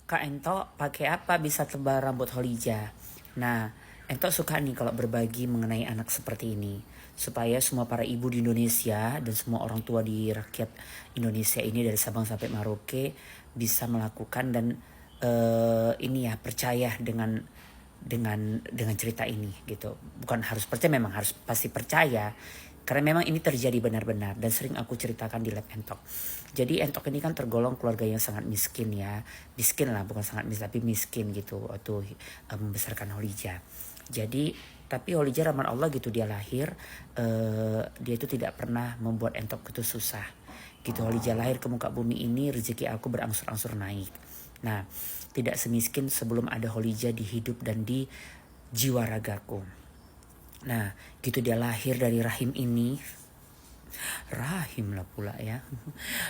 Kak Ento pakai apa bisa tebal rambut Holija? Nah, Ento suka nih kalau berbagi mengenai anak seperti ini. Supaya semua para ibu di Indonesia dan semua orang tua di rakyat Indonesia ini dari Sabang sampai Merauke bisa melakukan dan ini ya percaya dengan cerita ini gitu. Bukan harus percaya, memang harus pasti percaya. Karena memang ini terjadi benar-benar dan sering aku ceritakan di Lab Entok. Jadi Entok ini kan tergolong keluarga yang sangat miskin ya. Miskin lah, bukan sangat miskin tapi miskin gitu waktu membesarkan Holija. Jadi tapi Holija rahmat Allah gitu, dia lahir dia itu tidak pernah membuat Entok itu susah. Gitu Holija lahir ke muka bumi ini, rezeki aku berangsur-angsur naik. Nah, tidak semiskin sebelum ada Holija di hidup dan di jiwa ragaku. Nah, gitu dia lahir dari rahim ini. Rahim lah pula ya.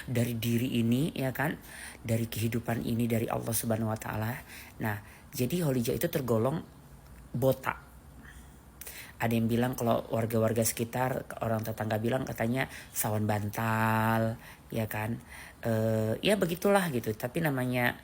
Dari diri ini ya kan. Dari kehidupan ini dari Allah Subhanahu wa taala. Nah, jadi Holija itu tergolong botak. Ada yang bilang kalau warga-warga sekitar, orang tetangga bilang katanya sawan bantal, ya kan. Ya begitulah gitu. Tapi namanya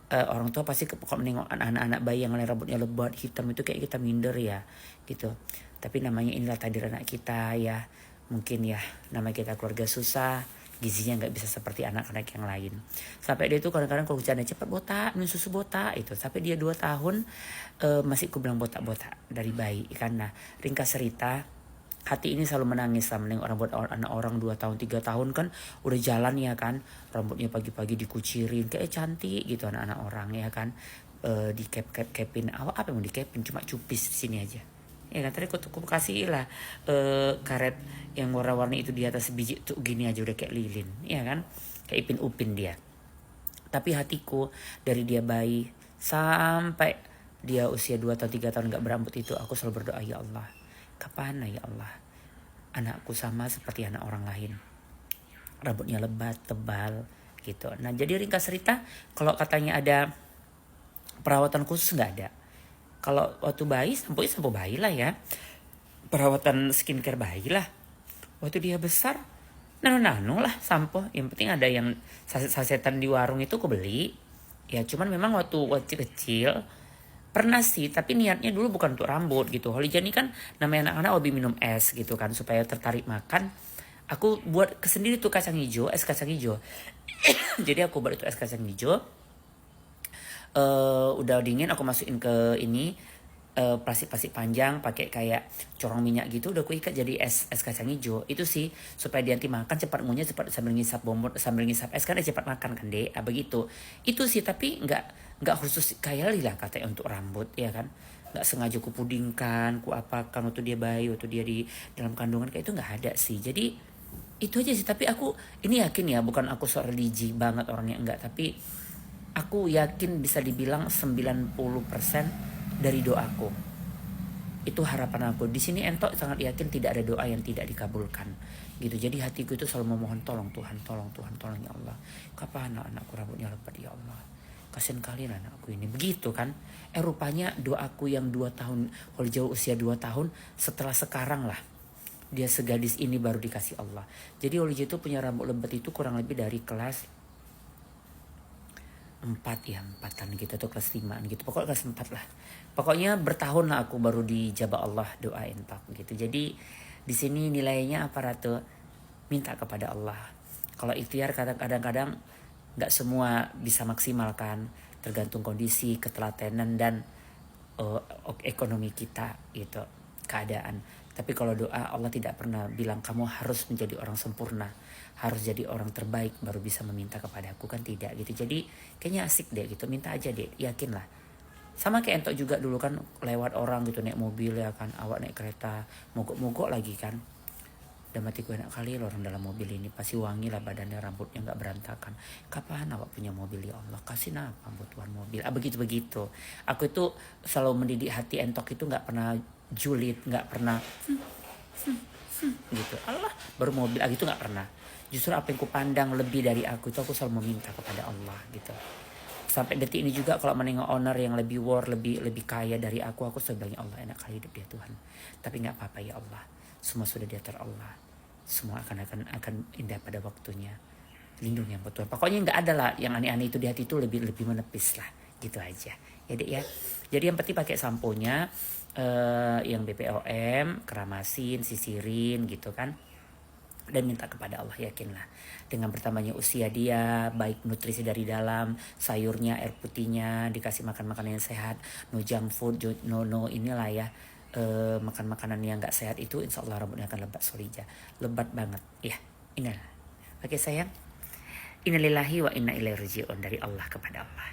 orang tua pasti kalau menengok anak-anak bayi yang rambutnya lebat hitam itu kayak kita minder ya gitu. Tapi namanya inilah takdir anak kita ya. Mungkin ya namanya kita keluarga susah, gizinya nggak bisa seperti anak-anak yang lain. Sampai dia itu kadang-kadang kalau bercanda cepat botak, minum susu botak itu. Sampai dia 2 tahun masih aku bilang botak-botak dari bayi kan. Nah, ringkas cerita, hati ini selalu menangis lah menengok rambut anak orang 2 tahun 3 tahun kan udah jalan ya kan, rambutnya pagi-pagi dikucirin kayak cantik gitu anak-anak orang ya kan. Di capin apa yang mau di capin, cuma cupis di sini aja ya kan. Tadi aku kasih lah karet yang warna-warni itu di atas biji tuh gini aja udah kayak lilin ya kan, kayak Ipin Upin dia. Tapi hatiku dari dia bayi sampai dia usia 2 atau 3 tahun gak berambut itu, aku selalu berdoa, ya Allah, kapan ya Allah anakku sama seperti anak orang lain, rambutnya lebat, tebal gitu. Nah, jadi ringkas cerita, kalau katanya ada perawatan khusus nggak ada. Kalau waktu bayi, sampo bayi lah ya, perawatan skincare bayi lah. Waktu dia besar, nano lah sampo. Yang penting ada yang sasetan di warung itu aku beli. Ya cuman memang waktu kecil pernah sih, tapi niatnya dulu bukan untuk rambut gitu. Holija ini kan namanya anak-anak hobi minum es gitu kan, supaya tertarik makan. Aku buat sendiri tuh kacang hijau, es kacang hijau. Jadi aku buat itu es kacang hijau. Udah dingin aku masukin ke ini plastik panjang pakai kayak corong minyak gitu, udah aku ikat jadi es kacang hijau. Itu sih supaya dia nanti makan cepat ngunyah, cepat sambil ngisap bonbon, sambil ngisap es kan dia cepat makan kan deh. Begitu. Itu sih, tapi nggak khusus kayak lah katanya untuk rambut ya kan. Nggak sengaja ku pudingkan, ku apakan waktu dia bayi, waktu dia di dalam kandungan, kayak itu nggak ada sih. Jadi itu aja sih. Tapi aku ini yakin ya, bukan aku sok religi banget orangnya, enggak, tapi aku yakin bisa dibilang 90% dari doaku. Itu harapan aku. Di sini Entok sangat yakin tidak ada doa yang tidak dikabulkan. Gitu. Jadi hatiku itu selalu memohon, tolong Tuhan, tolong ya Allah. Kapan anak-anakku rambutnya lebat ya Allah. Kasian kalian anakku ini. Begitu kan. Rupanya doaku yang 2 tahun, kalau jauh usia 2 tahun, setelah sekarang lah dia segadis ini baru dikasih Allah. Jadi Holija itu punya rambut lebat itu kurang lebih dari kelas 4-an gitu, atau kelas 5 gitu. Pokoknya kelas 4 lah. Pokoknya bertahun lah aku baru dijabah Allah doa Entok gitu. Jadi di sini nilainya apa Ratu? Minta kepada Allah. Kalau ikhtiar kadang-kadang nggak semua bisa maksimalkan, tergantung kondisi, ketelatenan dan ekonomi kita gitu, keadaan. Tapi kalau doa, Allah tidak pernah bilang kamu harus menjadi orang sempurna, harus jadi orang terbaik baru bisa meminta kepada aku, kan tidak gitu. Jadi kayaknya asik deh gitu, minta aja deh, yakinlah. Sama kayak Entok juga dulu kan lewat orang gitu naik mobil ya kan, awak naik kereta, mogok-mogok lagi kan. Dan matiku enak kali orang dalam mobil ini, pasti wangi lah badannya, rambutnya nggak berantakan. Kapan awak punya mobil ya Allah, kasih apa buat tuan mobil. Begitu. Aku itu selalu mendidik hati Entok itu nggak pernah julid, nggak pernah gitu. Allah baru mobil gitu, nggak pernah. Justru apa yang ku pandang lebih dari aku itu, aku selalu meminta kepada Allah gitu. Sampai detik ini juga kalau menengok owner yang lebih lebih kaya dari aku selalu bilang, ya Allah enak kali hidup dia Tuhan. Tapi nggak apa-apa ya Allah, semua sudah diatur Allah. Semua akan indah pada waktunya. Lindungi hamba Tuhan. Pokoknya nggak ada lah yang aneh-aneh itu di hati itu, lebih menepis lah, gitu aja ya dek ya. Jadi yang penting pakai samponya yang BPOM, keramasin, sisirin gitu kan, dan minta kepada Allah. Yakinlah dengan bertambahnya usia dia, baik nutrisi dari dalam, sayurnya, air putihnya, dikasih makan makanan yang sehat, no junk food, no inilah ya, makan makanan yang nggak sehat itu, insya Allah rambutnya akan lebat solija, lebat banget ya. Inilah. Oke sayang, innalillahi wa inna ilaihi rajiun, dari Allah kepada Allah.